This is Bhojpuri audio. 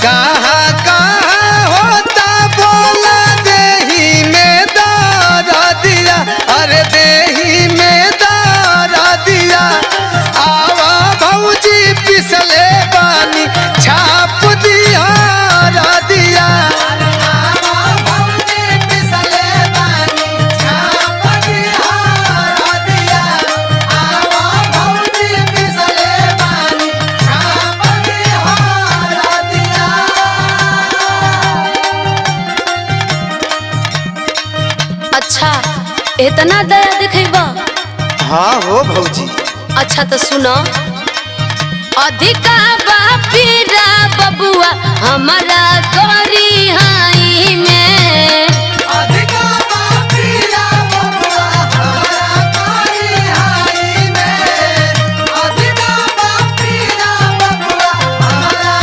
कहाँ कहाँ होता बोला देही में दारा दिया, अरे देही में दारा दिया। आवा भौजी पिसले बानी छाप दिया रा दिया। आवा भौजी पिसले बानी छाप दिया रा दिया। आवा भौजी पिसले बानी छाप दिया रा दिया। अच्छा इतना दया दिखेबा? हाँ हो भौजी। अच्छा तो सुनो, अधिका बापीरा बबुआ हमारा